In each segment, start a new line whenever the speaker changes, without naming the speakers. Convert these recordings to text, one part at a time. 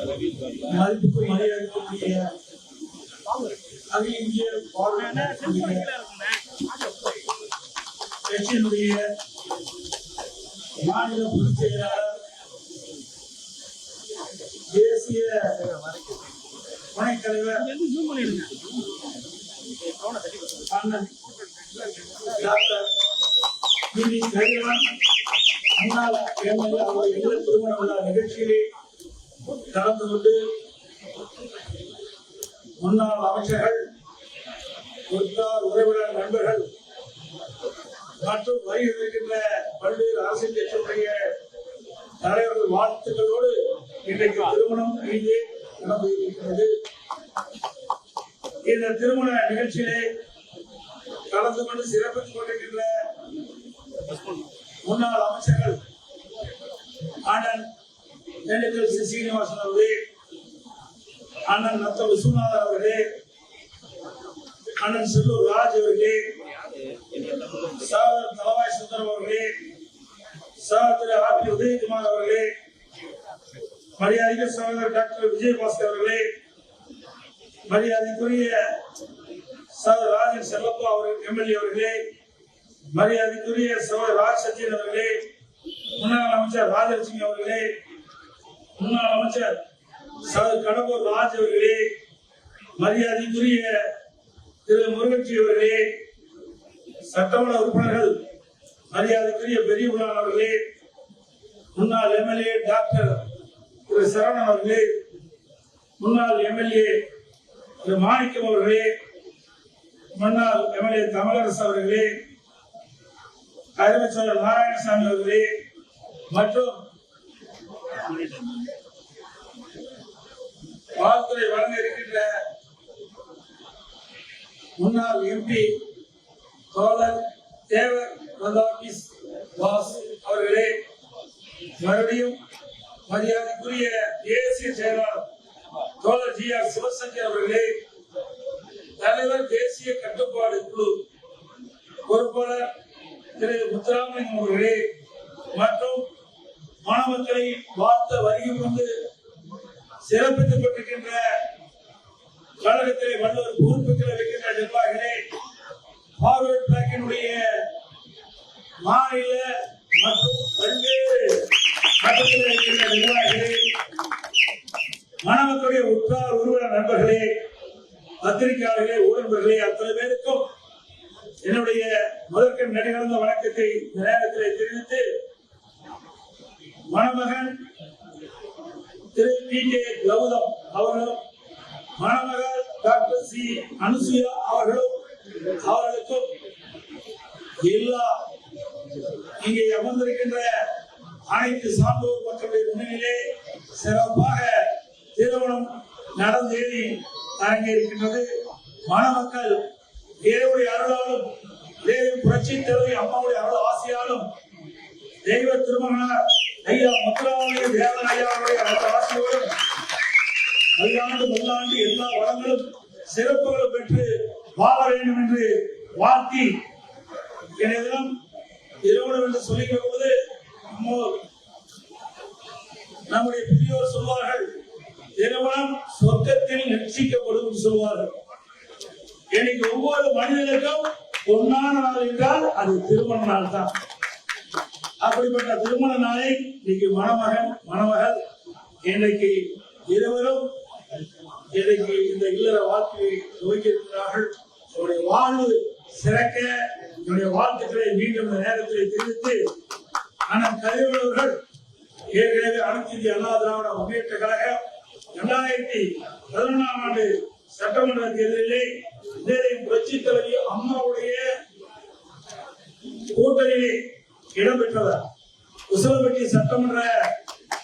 மதிப்புக்கும் மரியாதைக்குரிய அகில இந்திய கட்சியினுடைய மாநில பொதுச் செயலாளர், தேசிய துணைத் தலைவர் அண்ணன் டாக்டர் வி. கதிரவன், முன்னாள் எம்எல்ஏ அவருடைய திருமண விழா நிகழ்ச்சியிலே கலந்து கொண்டு முன்னாள் அமைச்சர்கள், உற்றார் உறவினர், நண்பர்கள் மற்றும் வருகின்ற பல்வேறு அரசியல் கட்சியுடைய தலைவர்கள் வாழ்த்துக்களோடு இன்றைக்கு திருமணம் இங்கே நடந்து இருக்கிறது. இந்த திருமண நிகழ்ச்சியிலே கலந்து கொண்டு சிறப்பித்துக் கொண்டிருக்கின்ற முன்னாள் அமைச்சர்கள் அண்ணன் திண்டுக்கல் சீனிவாசன் அவர்களே, அண்ணன் நத்தம் விஸ்வநாதன் அவர்களே, அண்ணன் செல்லூர் ராஜ் அவர்களே, சகோதரர் தலவாய் சுந்தரம் அவர்களே, சகோதரர் ஆர். உதயகுமார் அவர்களே, மரியாதைக்கு சகோதரர் டாக்டர் விஜயபாஸ்கர் அவர்களே, மரியாதைக்குரிய சகோதரர் ராஜன் செல்லப்பா அவர்கள் எம்எல்ஏ அவர்களே, மரியாதைக்குரிய சகோதரர் ராஜ் சத்யன் அவர்களே, முன்னாள் அமைச்சர் ராஜலட்சுமி அவர்களே, முன்னாள் அமைச்சர் சகோதரர் கடம்பூர் ராஜ் அவர்களே, மரியாதைக்குரிய திரு முருகட்சி அவர்களே, சட்டமன்ற உறுப்பினர்கள், மரியாதைக்குரிய பெரியகுளான் அவர்களே, முன்னாள் எம்எல்ஏ டாக்டர் திரு சரவணன் அவர்களே, முன்னாள் எம்எல்ஏ திரு மாணிக்கம் அவர்களே, முன்னாள் எம்எல்ஏ தமிழரசு அவர்களே, அறிவிச்சர் நாராயணசாமி அவர்களே மற்றும் வாழ்த்துறை வழங்க இருக்கின்ற முன்னாள் எம்பி தோழர் தேவர் பிரதாபிஸ் வாஸ் அவர்களே, மறுபடியும் மரியாதைக்குரிய தேசிய செயலாளர் தோழர் ஜி. ஆர். சிவசங்கர் அவர்களே, தலைவர் தேசிய கட்டுப்பாடு குழு பொறுப்பாளர் திரு முத்துராமலிங்கம் அவர்களே மற்றும் மாணவர்களை வாழ்த்த வருகை கொண்டு சிறப்பித்துக் கொண்டிருக்கின்ற கழகத்திலே வள்ளுவர் பொறுப்புகளை வைக்கின்ற நிர்வாகிகளே, பார்வர்ட் பிளாக்கினுடைய மாநில மற்றும் பல்வேறு மட்டத்தில் இருக்கின்ற நிர்வாகிகளே, மாணவர்களுடைய உற்றார் உறவினர் நண்பர்களே, பத்திரிகையாளர்களே, ஊடகங்களே, அத்தனை பேருக்கும் என்னுடைய முதற்கண் நடிகர்ந்த வணக்கத்தை இந்த நேரத்திலே தெரிவித்து, மணமகன் திரு பி. கே. கௌதம் அவர்களும் மணமகள் டாக்டர் சி. அனுசுயா அவர்களுக்கும் எல்லா இங்கே அமர்ந்திருக்கின்ற அனைத்து சான்றோர் மக்களுடைய முன்னிலே சிறப்பாக திருமணம் நடந்தேறி அரங்கேறிருக்கின்றது. மணமக்கள் இறைவனுடைய அருளாலும் புரட்சி தலைவி அம்மாவுடைய அருள் ஆசையாலும் தெய்வ திருமகனார் ஐயா முத்துராமலிங்க தேவர் ஐயாவுடைய ஆசையோடும் பல்லாண்டு பல்லாண்டு எல்லா வளங்களும் சிறப்புகளும் பெற்று வாழ வேண்டும் என்று வாழ்த்தி என்னிடம் திருமணம் என்று சொல்லிக்கிற போது நம்முடைய பெரியோர் சொல்வார்கள், திருமணம் சொர்க்கத்தில் நிச்சயிக்கப்படும் சொல்வார்கள். எனக்கு ஒவ்வொரு மனிதனுக்கும் பொன்னான நாள் என்றால் அது திருமண நாள் தான். அப்படிப்பட்ட திருமண நாளை இன்னைக்கு மணமகள் இன்றைக்கு இருவரும் இன்றைக்கு இந்த இல்லற வாழ்க்கையை துவக்கியிருக்கிறார்கள். என்னுடைய வாழ்வு சிறக்க என்னுடைய வாழ்த்துக்களை மீண்டும் இந்த நேரத்தில் தெரிவித்து, அண்ணன் கதிரவர்கள் ஏற்கனவே அனைத்து இந்திய அண்ணா திராவிட முன்னேற்ற கழகம் 2011ஆம் ஆண்டு சட்டமன்ற தேர்தலிலே புரட்சி தலைவி அம்மாவுடைய கூட்டணியிலே இடம்பெற்றவர். உசிலம்பட்டி சட்டமன்ற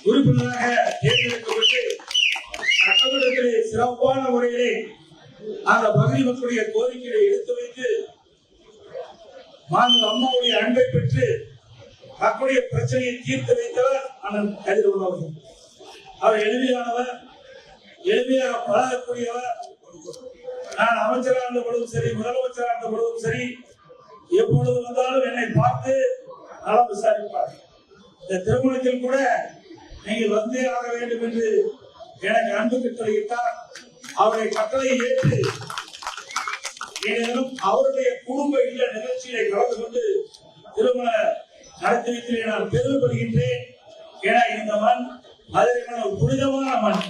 உறுப்பினராக தேர்ந்தெடுக்கப்பட்டு சட்டமன்றத்திலே சிறப்பான முறையிலே அந்த பகுதி மக்களுடைய கோரிக்கைகளை எடுத்து வைத்து அம்மாவுடைய அன்பை பெற்று மக்களுடைய பிரச்சனையை தீர்த்து வைத்தவர் அண்ணன் கதிரவன் அவர்கள். அவர் எளிமையானவர், எளிமையாக பழகக்கூடியவர். நான் அமைச்சராக இருந்த பொழுதும் சரி, முதலமைச்சராக இருந்த பொழுதும் சரி, எப்பொழுது வந்தாலும் என்னை பார்த்து நலம் விசாரிப்பார். இந்த திருமணத்தில் கூட நீங்கள் வந்தே ஆக வேண்டும் என்று எனக்கு அன்பு கட்டளையிட்டார். அவருடைய கட்டளையை ஏற்று ஏனெனும் அவருடைய குடும்ப இல்ல நிகழ்ச்சியை கலந்து கொண்டு திருமண நடத்தி வைத்தே நான் பெருமைப்படுகின்றேன். ஏன்னா இந்த மண் மதுரை ஒரு புனிதமான மண்.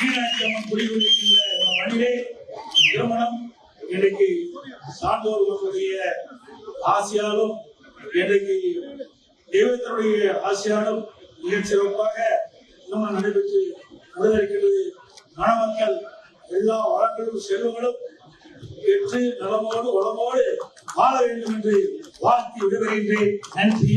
மீனாட்சி அம்மன் குடியிருக்கின்ற இந்த மண்ணிலே திருமணம் இன்றைக்கு சான்றோர்களுடைய ஆசையாலும் இன்றைக்கு தெய்வத்தினுடைய ஆசையாலும் மிகச் சிறப்பாக திருமணம் நடைபெற்று முடிந்திருக்கிறது. மணமக்கள் எல்லா வளங்களும் செல்வங்களும் பெற்று நலமோடு வளமோடு வாழ வேண்டும் என்று வாழ்த்தி விடுகின்றேன். நன்றி.